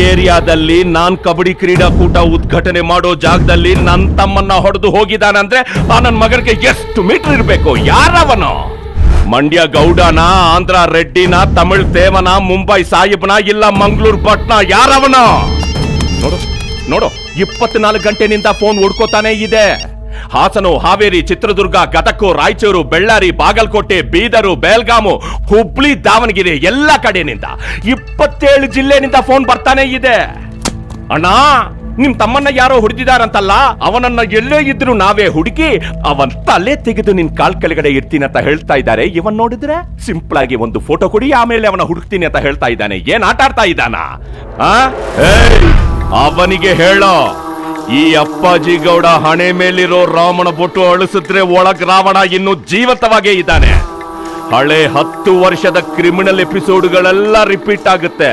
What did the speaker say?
ಏರಿಯಾದಲ್ಲಿ ನಾನ್ ಕಬಡ್ಡಿ ಕ್ರೀಡಾಕೂಟ ಉದ್ಘಾಟನೆ ಮಾಡೋ ಜಾಗದಲ್ಲಿ ನನ್ ತಮ್ಮನ್ನ ಹೊಡೆದು ಹೋಗಿದಾನಂದ್ರೆ ಆ ನನ್ ಮಗನಿಗೆ ಎಷ್ಟು ಮೀಟರ್ ಇರ್ಬೇಕು? ಯಾರವನು? ಮಂಡ್ಯ ಗೌಡನ, ಆಂಧ್ರ ರೆಡ್ಡಿನ, ತಮಿಳ್ ದೇವನ, ಮುಂಬೈ ಸಾಹಿಬ್ನ, ಇಲ್ಲ ಮಂಗಳೂರು ಭಟ್ನ? ಯಾರವನ? ನೋಡು ನೋಡು, 24 ಗಂಟೆನಿಂದ ಫೋನ್ ಹುಡ್ಕೋತಾನೆ ಇದೆ. ಹಾಸನ, ಹಾವೇರಿ, ಚಿತ್ರದುರ್ಗ, ಗದಗ, ರಾಯಚೂರು, ಬೆಳ್ಳಾರಿ, ಬಾಗಲಕೋಟೆ, ಬೀದರು, ಬೆಳಗಾಮು, ಹುಬ್ಳಿ, ದಾವಣಗೆರೆ ಎಲ್ಲ ಕಡೆನಿಂದ 27 ಜಿಲ್ಲೆನಿಂದ ಫೋನ್ ಬರ್ತಾನೆ ಇದೆ. ಅಣ್ಣ, ನಿಮ್ ತಮ್ಮನ್ನ ಯಾರೋ ಹುಡುಕಿದಾರಂತಲ್ಲ, ಅವನನ್ನ ಎಲ್ಲೇ ಇದ್ರು ನಾವೇ ಹುಡುಕಿ ಅವನ್ ತಲೆ ತೆಗೆದು ನಿನ್ ಕಾಲ್ ಕೆಳಗಡೆ ಇರ್ತೀನಿ ಅಂತ ಹೇಳ್ತಾ ಇದ್ದಾರೆ. ಇವನ್ ನೋಡಿದ್ರೆ ಸಿಂಪಲ್ ಆಗಿ ಒಂದು ಫೋಟೋ ಕೊಡಿ, ಆಮೇಲೆ ಅವನ ಹುಡುಕ್ತೀನಿ ಅಂತ ಹೇಳ್ತಾ ಇದ್ದಾನೆ. ಏನ್ ಆಟ ಆಡ್ತಾ ಇದ್ದಾನ? ಅವನಿಗೆ ಹೇಳೋ, ಈ ಅಪ್ಪಾಜಿ ಗೌಡ ಹಣೆ ಮೇಲಿರೋ ರಾಮನ ಬೊಟ್ಟು ಅಳಿಸಿದ್ರೆ ಒಳಗ್ ರಾವಣ ಇನ್ನು ಜೀವಂತವಾಗೇ ಇದ್ದಾನೆ. ಹಳೆ 10 ವರ್ಷದ ಕ್ರಿಮಿನಲ್ ಎಪಿಸೋಡ್ಗಳೆಲ್ಲ ರಿಪೀಟ್ ಆಗುತ್ತೆ.